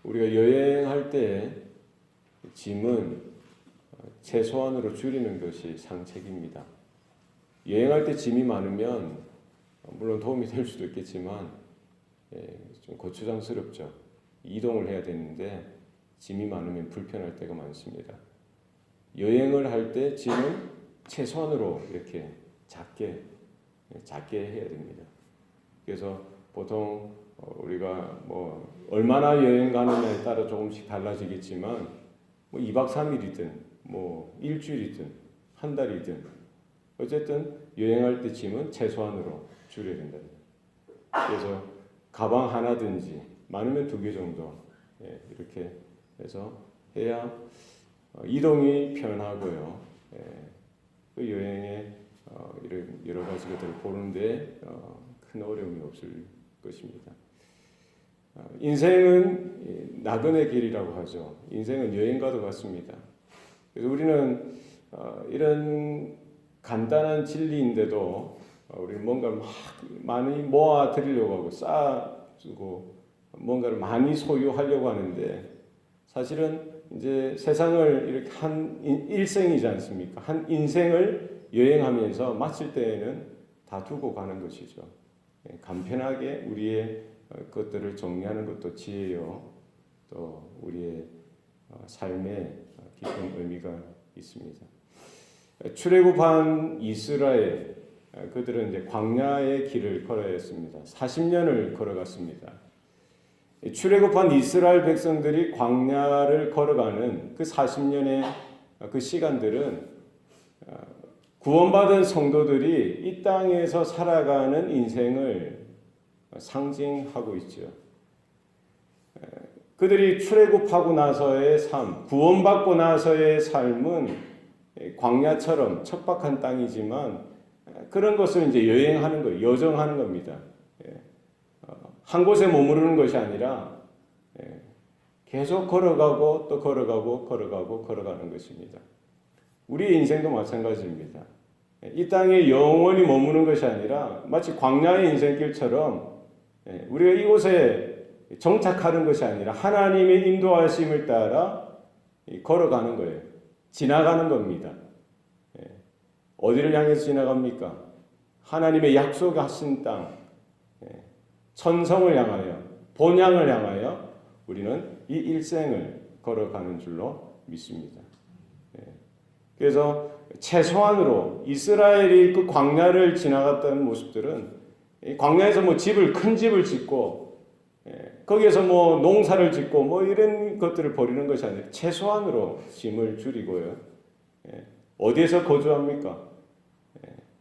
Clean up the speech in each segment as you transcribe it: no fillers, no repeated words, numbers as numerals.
우리가 여행할 때 짐은 최소한으로 줄이는 것이 상책입니다. 여행할 때 짐이 많으면 물론 도움이 될 수도 있겠지만 좀 거추장스럽죠. 이동을 해야 되는데 짐이 많으면 불편할 때가 많습니다. 여행을 할 때 짐은 최소한으로 이렇게 작게 해야 됩니다. 그래서 보통 우리가 뭐 얼마나 여행 가느냐에 따라 조금씩 달라지겠지만 뭐 2박 3일이든 뭐 일주일이든 한 달이든 어쨌든 여행할 때 짐은 최소한으로 줄여야 된다. 그래서 가방 하나든지 많으면 2개 정도 이렇게 해서 해야 이동이 편하고요. 그 여행에 이런 여러 가지 것들을 보는데 큰 어려움이 없을 것입니다. 인생은 나그네 길이라고 하죠. 인생은 여행과도 같습니다. 그래서 우리는 이런 간단한 진리인데도 우리는 뭔가를 막 많이 모아 드리려고 하고 쌓아두고 뭔가를 많이 소유하려고 하는데 사실은 이제 세상을 이렇게 한 일생이지 않습니까? 한 인생을 여행하면서 마칠 때에는 다 두고 가는 것이죠. 간편하게 우리의 것들을 정리하는 것도 지혜요. 또 우리의 삶에 깊은 의미가 있습니다. 출애굽한 이스라엘 그들은 이제 광야의 길을 걸어야 했습니다. 40년을 걸어갔습니다. 출애굽한 이스라엘 백성들이 광야를 걸어가는 그 40년의 그 시간들은 구원받은 성도들이 이 땅에서 살아가는 인생을 상징하고 있죠. 그들이 출애굽하고 나서의 삶, 구원받고 나서의 삶은 광야처럼 척박한 땅이지만 그런 것을 이제 여행하는 거예요. 여정하는 겁니다. 한 곳에 머무르는 것이 아니라 계속 걸어가고 또 걸어가는 것입니다. 우리의 인생도 마찬가지입니다. 이 땅에 영원히 머무는 것이 아니라 마치 광야의 인생길처럼 우리가 이곳에 정착하는 것이 아니라 하나님의 인도하심을 따라 걸어가는 거예요. 지나가는 겁니다. 어디를 향해서 지나갑니까? 하나님의 약속하신 땅, 천성을 향하여, 본향을 향하여 우리는 이 일생을 걸어가는 줄로 믿습니다. 그래서 최소한으로 이스라엘이 그 광야를 지나갔던 모습들은 광야에서 뭐 큰 집을 짓고 거기에서 뭐 농사를 짓고 뭐 이런 것들을 벌이는 것이 아니라 최소한으로 짐을 줄이고요. 어디에서 거주합니까?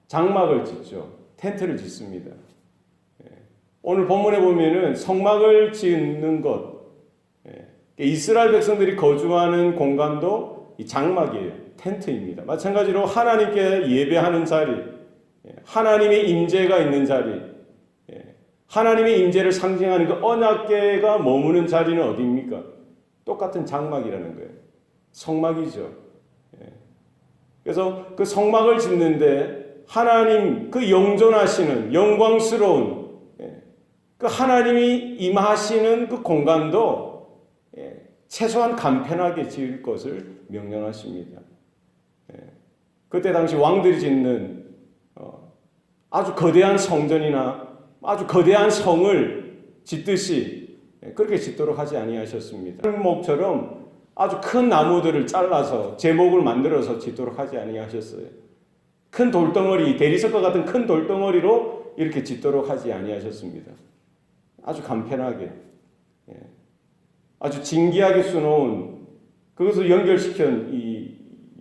장막을 짓죠. 텐트를 짓습니다. 오늘 본문에 보면은 성막을 짓는 것, 이스라엘 백성들이 거주하는 공간도 이 장막이에요. 텐트입니다. 마찬가지로 하나님께 예배하는 자리, 하나님의 임재가 있는 자리, 하나님의 임재를 상징하는 그 언약궤가 머무는 자리는 어디입니까? 똑같은 장막이라는 거예요. 성막이죠. 그래서 그 성막을 짓는데 하나님 그 영존하시는 영광스러운 그 하나님이 임하시는 그 공간도 최소한 간편하게 지을 것을 명령하십니다. 그때 당시 왕들이 짓는 아주 거대한 성전이나 아주 거대한 성을 짓듯이 그렇게 짓도록 하지 아니하셨습니다. 목처럼 아주 큰 나무들을 잘라서 제목을 만들어서 짓도록 하지 아니하셨어요. 큰 돌덩어리, 대리석과 같은 큰 돌덩어리로 이렇게 짓도록 하지 아니하셨습니다. 아주 간편하게, 아주 진기하게 수놓은 그것을 연결시킨 이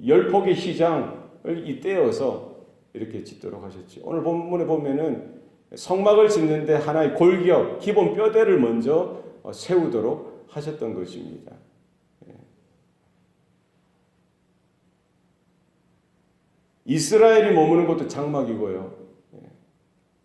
10폭의 휘장을 떼어서 이렇게 짓도록 하셨죠. 오늘 본문에 보면은 성막을 짓는데 하나의 골격, 기본 뼈대를 먼저 세우도록 하셨던 것입니다. 이스라엘이 머무는 곳도 장막이고요.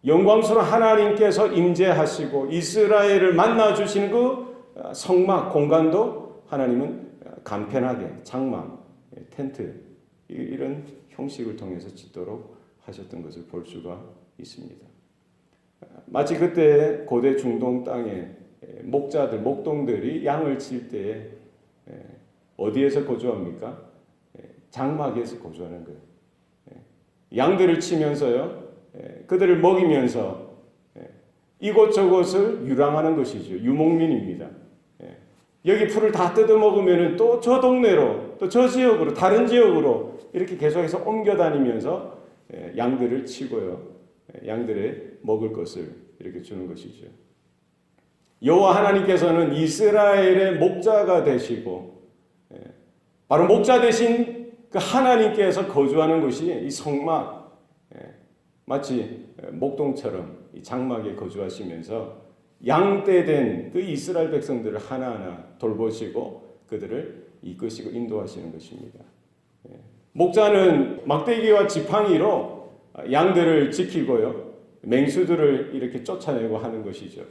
영광스러운 하나님께서 임재하시고 이스라엘을 만나주시는 그 성막 공간도 하나님은 간편하게 장막, 텐트 이런 형식을 통해서 짓도록 하셨던 것을 볼 수가 있습니다. 마치 그때 고대 중동 땅에 목자들, 목동들이 양을 칠 때에 어디에서 거주합니까? 장막에서 거주하는 거예요. 양들을 치면서요, 그들을 먹이면서 이곳저곳을 유랑하는 것이죠. 유목민입니다. 여기 풀을 다 뜯어먹으면 또 저 동네로, 또 저 지역으로, 다른 지역으로 이렇게 계속해서 옮겨다니면서 양들을 치고요, 양들의 먹을 것을 이렇게 주는 것이죠. 여호와 하나님께서는 이스라엘의 목자가 되시고, 바로 목자 대신 그 하나님께서 거주하는 곳이 이 성막, 마치 목동처럼 이 장막에 거주하시면서 양떼된 그 이스라엘 백성들을 하나하나 돌보시고 그들을 이끄시고 인도하시는 것입니다. 목자는 막대기와 지팡이로 양들을 지키고요, 맹수들을 이렇게 쫓아내고 하는 것이죠.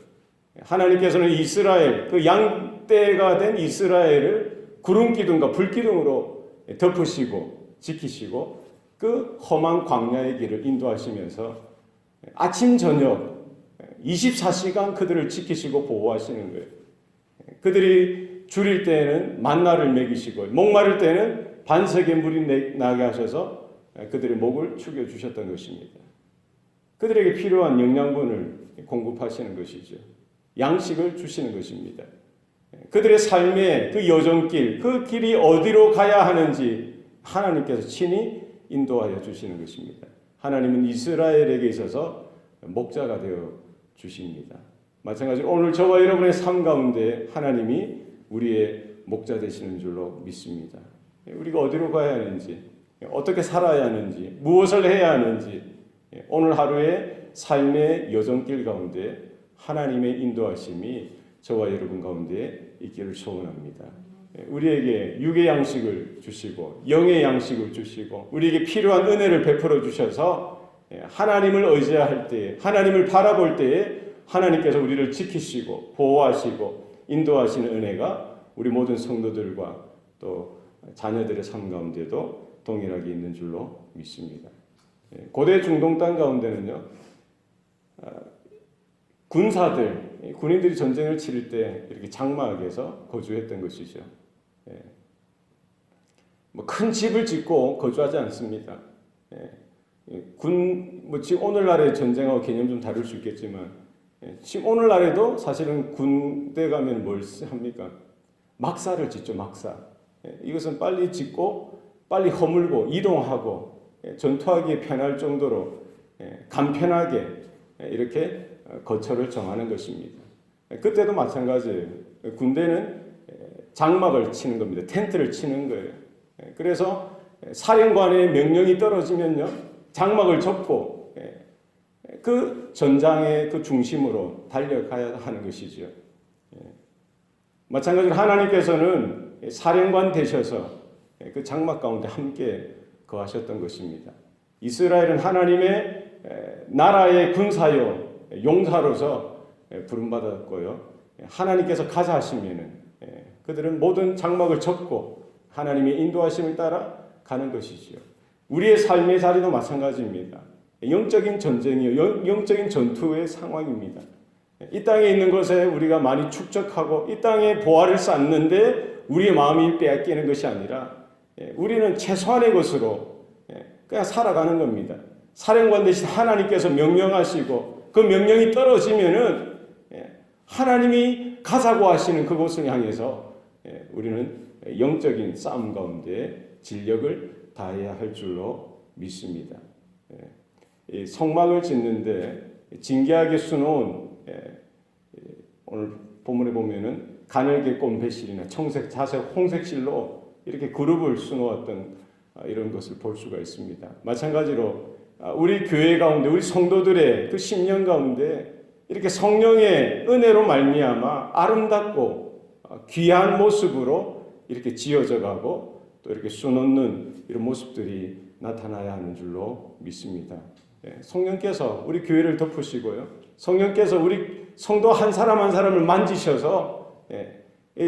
하나님께서는 이스라엘, 그 양떼가 된 이스라엘을 구름 기둥과 불 기둥으로 덮으시고 지키시고 그 험한 광야의 길을 인도하시면서 아침 저녁 24시간 그들을 지키시고 보호하시는 거예요. 그들이 줄일 때에는 만나를 먹이시고 목마를 때는 반석의 물이 나게 하셔서 그들의 목을 축여주셨던 것입니다. 그들에게 필요한 영양분을 공급하시는 것이죠. 양식을 주시는 것입니다. 그들의 삶의 그 여정길, 그 길이 어디로 가야 하는지 하나님께서 친히 인도하여 주시는 것입니다. 하나님은 이스라엘에게 있어서 목자가 되어 주십니다. 마찬가지로 오늘 저와 여러분의 삶 가운데 하나님이 우리의 목자 되시는 줄로 믿습니다. 우리가 어디로 가야 하는지, 어떻게 살아야 하는지, 무엇을 해야 하는지, 오늘 하루의 삶의 여정길 가운데 하나님의 인도하심이 저와 여러분 가운데 있기를 소원합니다. 우리에게 육의 양식을 주시고 영의 양식을 주시고 우리에게 필요한 은혜를 베풀어 주셔서 하나님을 의지할 때에, 하나님을 바라볼 때에 하나님께서 우리를 지키시고 보호하시고 인도하시는 은혜가 우리 모든 성도들과 또 자녀들의 삶 가운데도 동일하게 있는 줄로 믿습니다. 고대 중동 땅 가운데는요, 군사들, 군인들이 전쟁을 치를 때 이렇게 장막에서 거주했던 것이죠. 큰 집을 짓고 거주하지 않습니다. 지금 오늘날의 전쟁하고 개념 좀 다를 수 있겠지만, 지금 오늘날에도 사실은 군대 가면 뭘 합니까? 막사를 짓죠, 막사. 이것은 빨리 짓고, 빨리 허물고, 이동하고, 전투하기에 편할 정도로 간편하게 이렇게 거처를 정하는 것입니다. 그때도 마찬가지예요. 군대는 장막을 치는 겁니다. 텐트를 치는 거예요. 그래서 사령관의 명령이 떨어지면요, 장막을 접고 그 전장의 그 중심으로 달려가야 하는 것이죠. 마찬가지로 하나님께서는 사령관 되셔서 그 장막 가운데 함께 거하셨던 것입니다. 이스라엘은 하나님의 나라의 군사요, 용사로서 부름받았고요. 하나님께서 가자 하시면은 그들은 모든 장막을 접고 하나님의 인도하심을 따라 가는 것이지요. 우리의 삶의 자리도 마찬가지입니다. 영적인 전쟁이요, 영적인 전투의 상황입니다. 이 땅에 있는 것에 우리가 많이 축적하고 이 땅에 보화를 쌓는데 우리의 마음이 빼앗기는 것이 아니라 우리는 최소한의 것으로 그냥 살아가는 겁니다. 사령관 대신 하나님께서 명령하시고 그 명령이 떨어지면은 하나님이 가자고 하시는 그곳을 향해서 우리는 영적인 싸움 가운데 진력을 다해야 할 줄로 믿습니다. 이 성막을 짓는데 진기하게 수놓은 오늘 본문에 보면은 가늘게 꼰 배실이나 청색, 자색, 홍색실로 이렇게 그룹을 수놓았던 이런 것을 볼 수가 있습니다. 마찬가지로 우리 교회 가운데 우리 성도들의 그 심령 가운데 이렇게 성령의 은혜로 말미암아 아름답고 귀한 모습으로 이렇게 지어져 가고 또 이렇게 수놓는 이런 모습들이 나타나야 하는 줄로 믿습니다. 성령께서 우리 교회를 덮으시고요, 성령께서 우리 성도 한 사람 한 사람을 만지셔서 이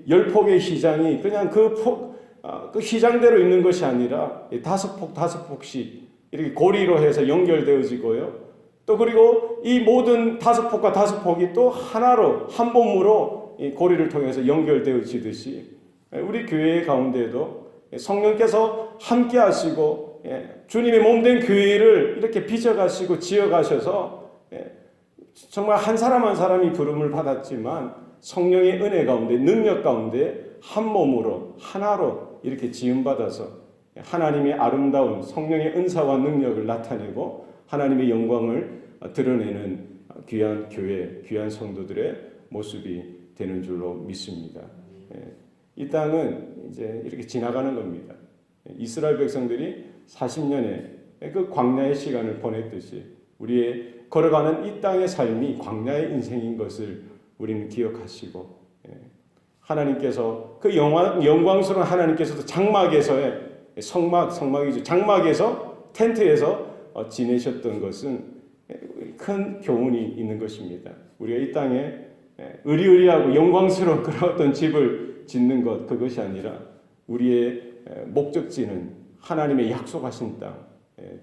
10폭의 휘장이 그냥 그 휘장대로 있는 것이 아니라 5폭 5폭씩 이렇게 고리로 해서 연결되어지고요, 또 그리고 이 모든 다섯 폭과 다섯 폭이 또 하나로 한 몸으로 이 고리를 통해서 연결되어지듯이 우리 교회 가운데에도 성령께서 함께 하시고 주님의 몸된 교회를 이렇게 빚어가시고 지어가셔서 정말 한 사람 한 사람이 부름을 받았지만 성령의 은혜 가운데 능력 가운데 한 몸으로 하나로 이렇게 지음받아서 하나님의 아름다운 성령의 은사와 능력을 나타내고 하나님의 영광을 드러내는 귀한 교회, 귀한 성도들의 모습이 되는 줄로 믿습니다. 이 땅은 이제 이렇게 지나가는 겁니다. 이스라엘 백성들이 40년의 그 광야의 시간을 보냈듯이 우리의 걸어가는 이 땅의 삶이 광야의 인생인 것을 우리는 기억하시고 하나님께서 그 영광스러운 하나님께서도 장막에서의 성막이죠. 장막에서 텐트에서 지내셨던 것은 큰 교훈이 있는 것입니다. 우리가 이 땅에 의리의리하고 영광스러운 그런 어떤 집을 짓는 것 그것이 아니라 우리의 목적지는 하나님의 약속하신 땅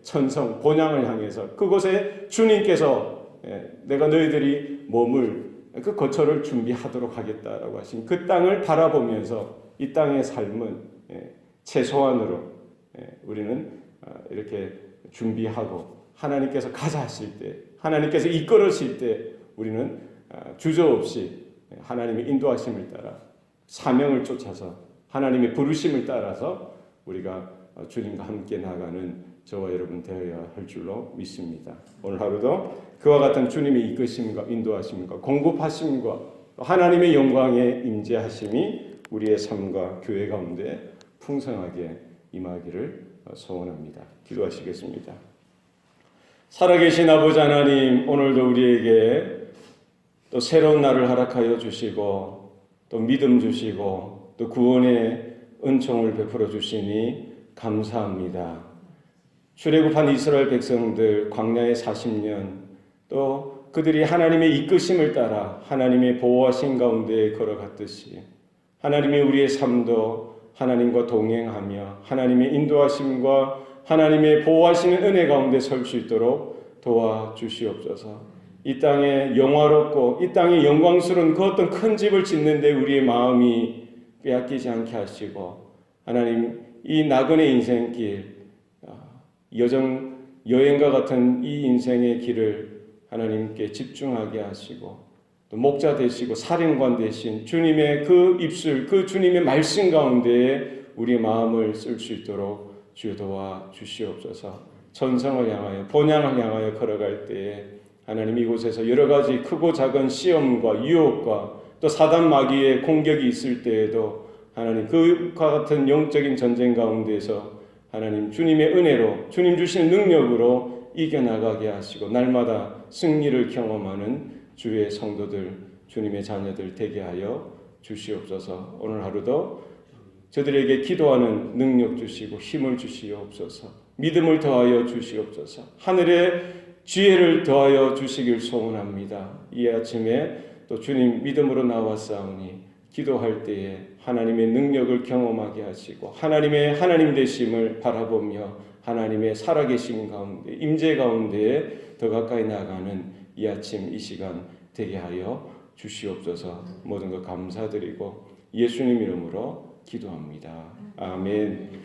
천성 본향을 향해서 그곳에 주님께서 내가 너희들이 머물 그 거처를 준비하도록 하겠다라고 하신 그 땅을 바라보면서 이 땅의 삶은 최소한으로 우리는 이렇게 준비하고 하나님께서 가자 하실 때 하나님께서 이끌으실 때 우리는 주저없이 하나님의 인도하심을 따라 사명을 쫓아서 하나님의 부르심을 따라서 우리가 주님과 함께 나가는 저와 여러분 되어야 할 줄로 믿습니다. 오늘 하루도 그와 같은 주님의 이끄심과 인도하심과 공급하심과 하나님의 영광의 임재하심이 우리의 삶과 교회 가운데 풍성하게 임하기를 소원합니다. 기도하시겠습니다. 살아계신 아버지 하나님, 오늘도 우리에게 또 새로운 날을 허락하여 주시고 또 믿음 주시고 또 구원의 은총을 베풀어 주시니 감사합니다. 출애굽한 이스라엘 백성들 광야의 40년 또 그들이 하나님의 이끄심을 따라 하나님의 보호하신 가운데 걸어갔듯이 하나님의 우리의 삶도 하나님과 동행하며 하나님의 인도하심과 하나님의 보호하시는 은혜 가운데 설 수 있도록 도와주시옵소서. 이 땅에 영화롭고 이 땅에 영광스러운 그 어떤 큰 집을 짓는데 우리의 마음이 빼앗기지 않게 하시고 하나님 이 나그네 인생길 여행과 같은 이 인생의 길을 하나님께 집중하게 하시고 또 목자 되시고 사령관 되신 주님의 그 입술 그 주님의 말씀 가운데 우리의 마음을 쓸 수 있도록 주여 도와 주시옵소서. 천성을 향하여 본향을 향하여 걸어갈 때에 하나님 이곳에서 여러 가지 크고 작은 시험과 유혹과 또 사단 마귀의 공격이 있을 때에도 하나님 그와 같은 영적인 전쟁 가운데서 하나님 주님의 은혜로 주님 주시는 능력으로 이겨나가게 하시고 날마다 승리를 경험하는 주의 성도들 주님의 자녀들 되게 하여 주시옵소서. 오늘 하루도 저들에게 기도하는 능력 주시고 힘을 주시옵소서. 믿음을 더하여 주시옵소서. 하늘의 지혜를 더하여 주시길 소원합니다. 이 아침에 또 주님 믿음으로 나왔사오니 기도할 때에 하나님의 능력을 경험하게 하시고 하나님의 하나님 되심을 바라보며 하나님의 살아계심 가운데 임재 가운데 더 가까이 나가는 이 아침 이 시간 되게 하여 주시옵소서. 모든 것 감사드리고 예수님 이름으로 기도합니다. 아멘.